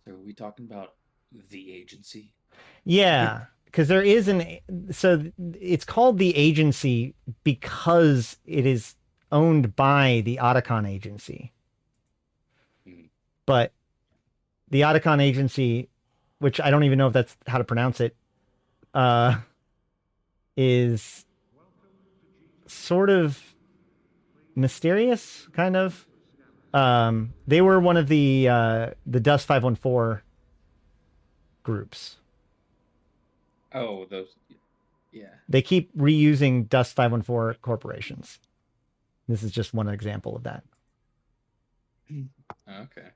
So are we talking about the agency? Yeah, because there is it's called the agency because it is owned by the Otacon agency. Hmm. But the Otacon agency, which I don't even know if that's how to pronounce it, uh, is sort of mysterious, kind of. They were one of the Dust 514 groups. Oh, those. Yeah. They keep reusing Dust 514 corporations. This is just one example of that. Okay.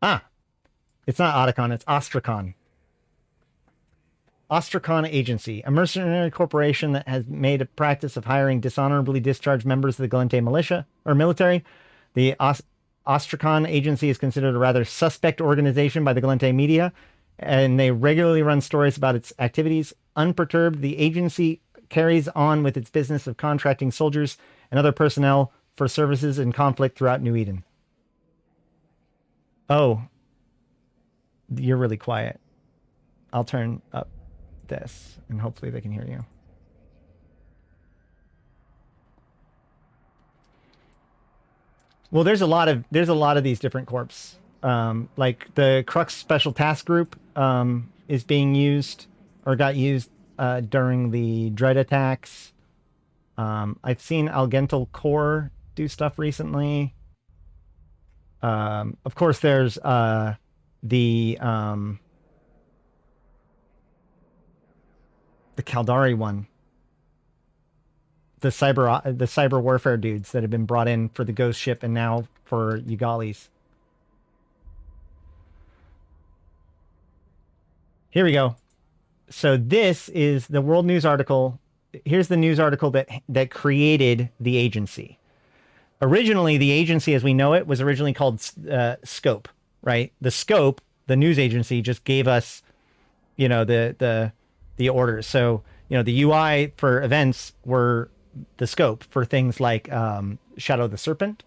Ah, it's not Otacon, it's Ostracon. Ostracon Agency, a mercenary corporation that has made a practice of hiring dishonorably discharged members of the Galente militia or military. The Ostracon Agency is considered a rather suspect organization by the Galente media, and they regularly run stories about its activities. Unperturbed, the agency carries on with its business of contracting soldiers and other personnel for services in conflict throughout New Eden. Oh, you're really quiet. I'll turn up this and hopefully they can hear you. Well, there's a lot of these different corps. Like the Crux Special Task Group is being used or got used during the Dread attacks. I've seen Algental Corps do stuff recently. Of course, there's the um, the Caldari one, the cyber warfare dudes that have been brought in for the Ghost Ship and now for Ugalis. Here we go. So this is the World News article. Here's the news article that created the agency. Originally, the agency, as we know it, was originally called Scope. Right? The Scope, the news agency, just gave us, the orders. So the UI for events were the Scope for things like Shadow the Serpent.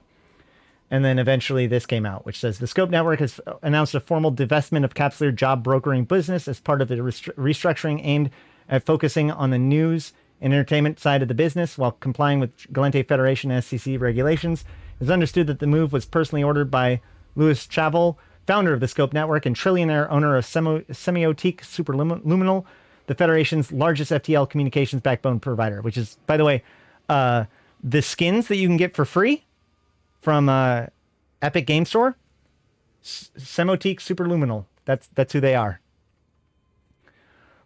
And then eventually this came out, which says the Scope Network has announced a formal divestment of Capsular job brokering business as part of the restructuring aimed at focusing on the news and entertainment side of the business while complying with Galente Federation SCC regulations. It is understood that the move was personally ordered by Louis Chavel, founder of the Scope Network and trillionaire owner of Semiotique Superluminal, the Federation's largest FTL communications backbone provider, which is, by the way, the skins that you can get for free from Epic Game Store, Semiotique Superluminal. That's who they are.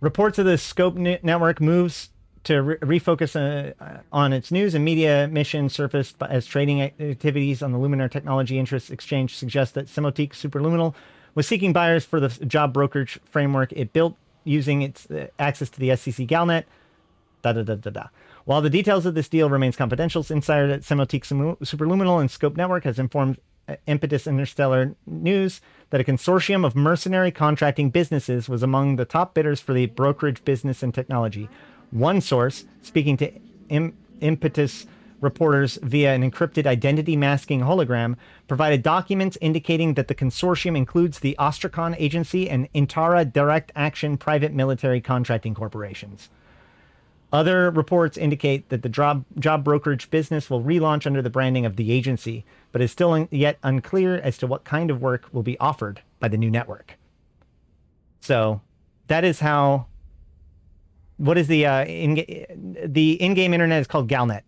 Reports of the Scope Network moves to refocus on its news and media mission surfaced as trading activities on the Luminar Technology Interest Exchange suggest that Semiotique Superluminal was seeking buyers for the job brokerage framework it built using its access to the SCC Galnet. Da da da da da. While the details of this deal remains confidential, insider at Semiotique Superluminal and Scope Network has informed Impetus Interstellar News that a consortium of mercenary contracting businesses was among the top bidders for the brokerage business and technology. One source, speaking to Impetus reporters via an encrypted identity masking hologram, provided documents indicating that the consortium includes the Ostracon Agency and Intara Direct Action private military contracting corporations. Other reports indicate that the job brokerage business will relaunch under the branding of the agency, but is still yet unclear as to what kind of work will be offered by the new network. So that is how. What is the in-game internet is called Galnet.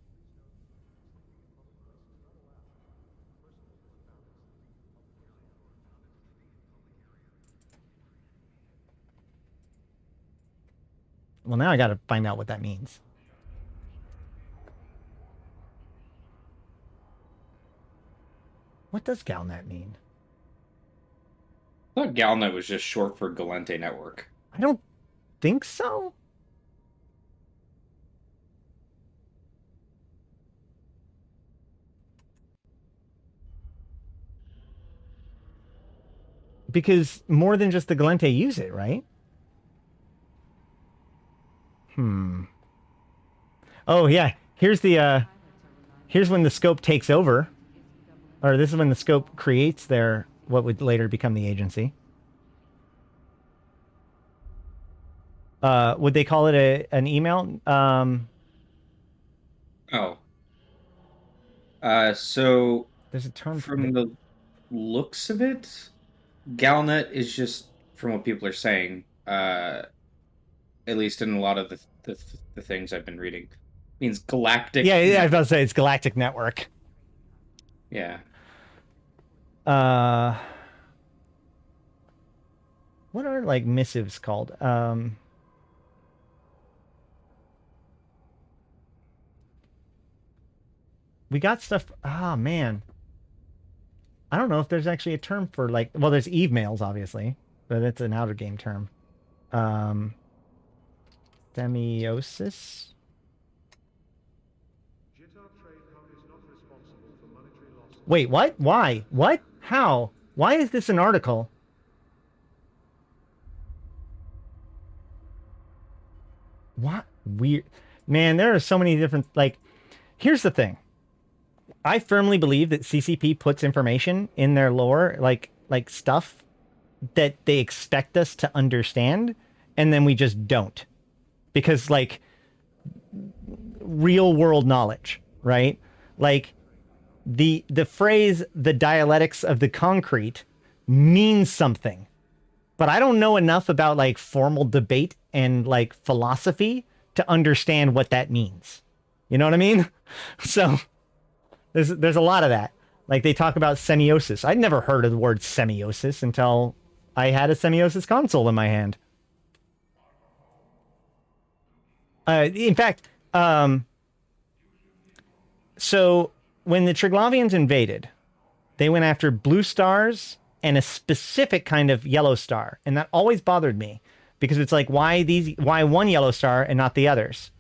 Well, now I got to find out what that means. What does Galnet mean? I thought Galnet was just short for Galente Network. I don't think so. Because more than just the Galente use it, right? Oh, yeah. here's the here's when the scope takes over, or this is when the scope creates their what would later become the agency. Would they call it an email? Oh. So There's a term for from the looks of it, Galnet is just, from what people are saying, at least in a lot of the things I've been reading, means galactic. Yeah, I was about to say it's galactic network. Yeah. What are like missives called? We got stuff. Ah, man. I don't know if there's actually a term for like. Well, there's Eve mails, obviously, but it's an outer game term. Semiosis. Wait, what? Why? What? How? Why is this an article? What? Weird. Man, there are so many different, like, here's the thing. I firmly believe that CCP puts information in their lore, like stuff that they expect us to understand, and then we just don't. Because, like, real world knowledge, right? Like, the phrase, the dialectics of the concrete, means something. But I don't know enough about, like, formal debate and, like, philosophy to understand what that means. You know what I mean? So there's a lot of that. Like, they talk about semiosis. I'd never heard of the word semiosis until I had a semiosis console in my hand. In fact, so when the Triglavians invaded, they went after blue stars and a specific kind of yellow star, and that always bothered me because it's like, why one yellow star and not the others?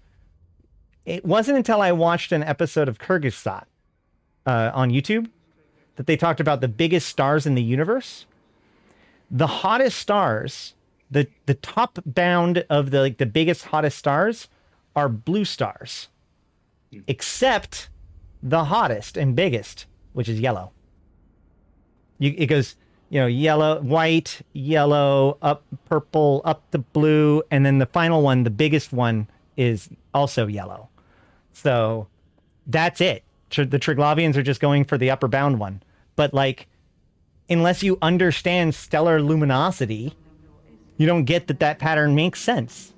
It wasn't until I watched an episode of Kyrgyzstan on YouTube that they talked about the biggest stars in the universe. The hottest stars, the top bound of the biggest hottest stars are blue stars, except the hottest and biggest, which is yellow. It goes, yellow, white, yellow, up purple, up to blue, and then the final one, the biggest one, is also yellow. So that's it. The Triglavians are just going for the upper bound one. But, like, unless you understand stellar luminosity, you don't get that pattern makes sense.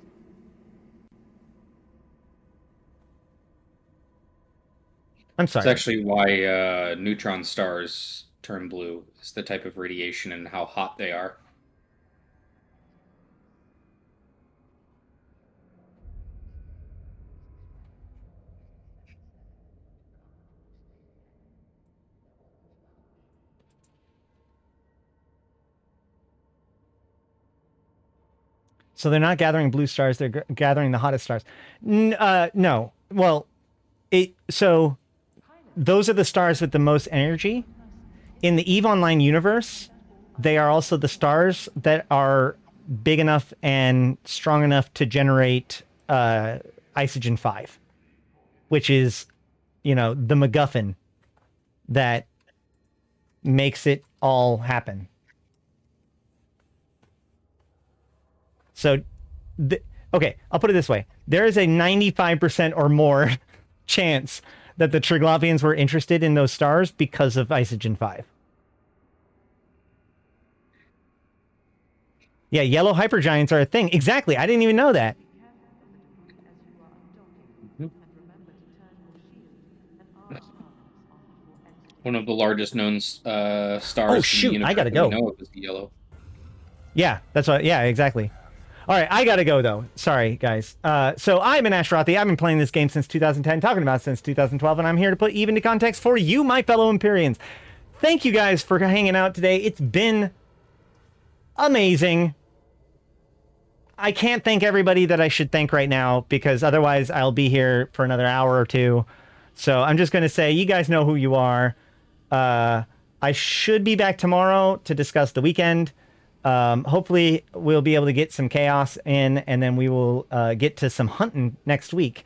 I'm sorry. It's actually why neutron stars turn blue. It's the type of radiation and how hot they are. So they're not gathering blue stars; they're gathering the hottest stars. No. Well, so those are the stars with the most energy. In the EVE Online universe, they are also the stars that are big enough and strong enough to generate Isogen 5, which is, the MacGuffin that makes it all happen. So, okay, I'll put it this way. There is a 95% or more chance that the Triglavians were interested in those stars because of Isogen 5. Yeah, yellow hypergiants are a thing. Exactly. I didn't even know that. One of the largest known stars. Oh, shoot. I gotta go. We know it was the yellow. Yeah, that's what. Yeah, exactly. All right, I gotta go though. Sorry, guys. So I'm an Ashrathi. I've been playing this game since 2010, talking about it since 2012, and I'm here to put EVE into context for you, my fellow Empyreans. Thank you guys for hanging out today. It's been amazing. I can't thank everybody that I should thank right now because otherwise I'll be here for another hour or two. So I'm just gonna say, you guys know who you are. I should be back tomorrow to discuss the weekend. Hopefully we'll be able to get some chaos in, and then we will get to some hunting next week.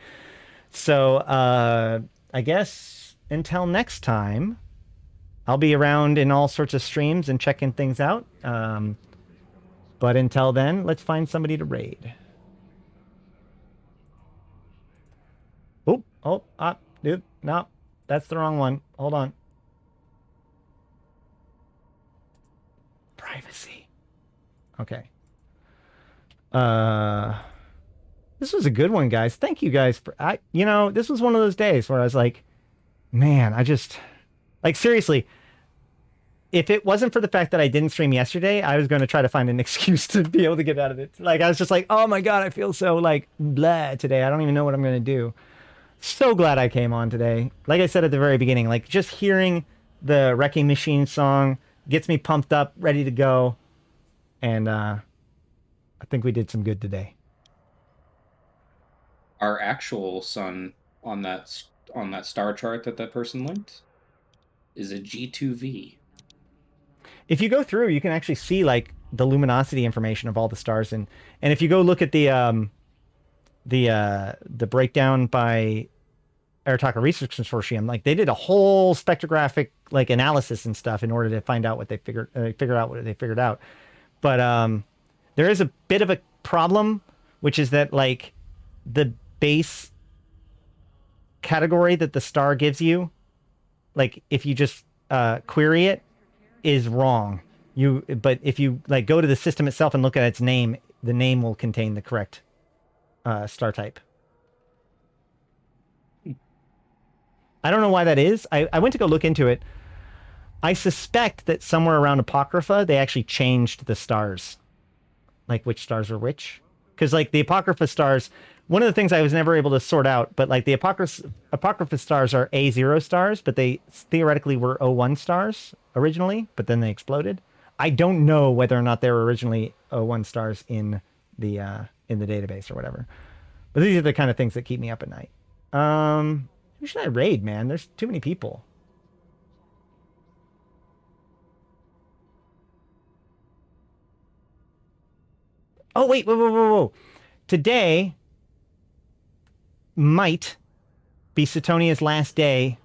So I guess until next time, I'll be around in all sorts of streams and checking things out. But until then, let's find somebody to raid. Dude, no, that's the wrong one. Hold on. Privacy. Okay. This was a good one, guys. Thank you guys for this was one of those days where I was like, man, I just like seriously, if it wasn't for the fact that I didn't stream yesterday, I was going to try to find an excuse to be able to get out of it. Like I was just like, oh my god, I feel so like blah today. I don't even know what I'm going to do. So glad I came on today. Like I said at the very beginning, like just hearing the Wrecking Machine song gets me pumped up, ready to go. And I think we did some good today. Our actual sun on that star chart that person linked is a G2V. If you go through, you can actually see like the luminosity information of all the stars, and if you go look at the breakdown by Arataka Research Consortium, like they did a whole spectrographic like analysis and stuff in order to find out what they figure out what they figured out. But there is a bit of a problem, which is that like the base category that the star gives you, like if you just query it, is wrong. But if you like go to the system itself and look at its name, the name will contain the correct star type. I don't know why that is. I went to go look into it. I suspect that somewhere around Apocrypha, they actually changed the stars. Like which stars were which. Because like the Apocrypha stars, one of the things I was never able to sort out, but like the Apocrypha stars are A0 stars, but they theoretically were O1 stars originally, but then they exploded. I don't know whether or not they were originally O1 stars in the database or whatever. But these are the kind of things that keep me up at night. Who should I raid, man? There's too many people. Oh, wait, whoa. Today might be Setonia's last day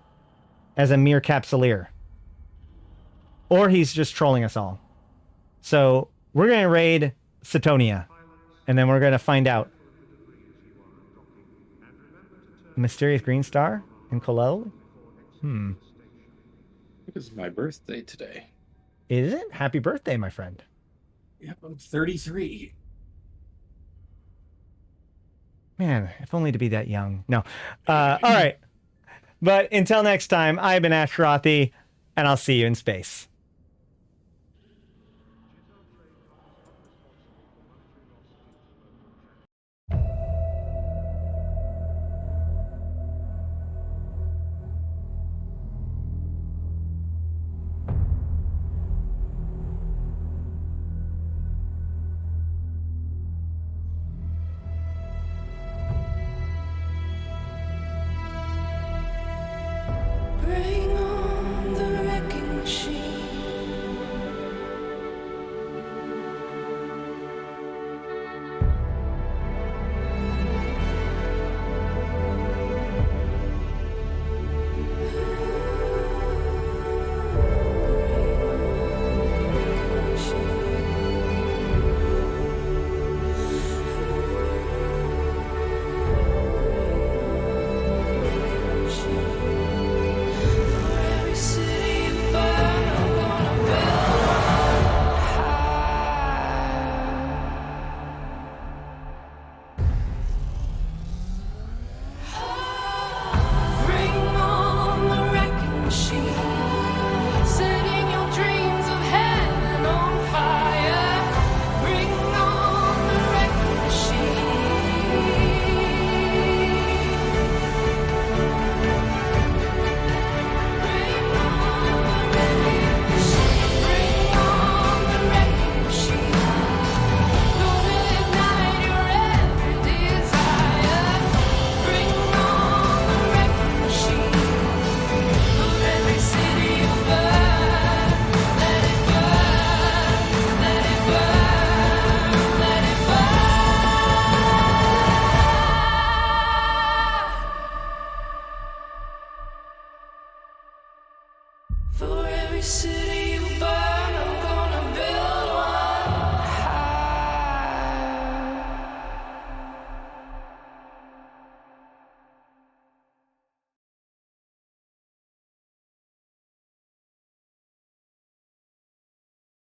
as a mere capsuleer. Or he's just trolling us all. So we're going to raid Setonia, and then we're going to find out. Mysterious green star in Kolel? It is my birthday today. Is it? Happy birthday, my friend. Yep, I'm 33. Man, if only to be that young. No. All right. But until next time, I've been Ashrothi, and I'll see you in space. Bring on the wrecking machine. voices.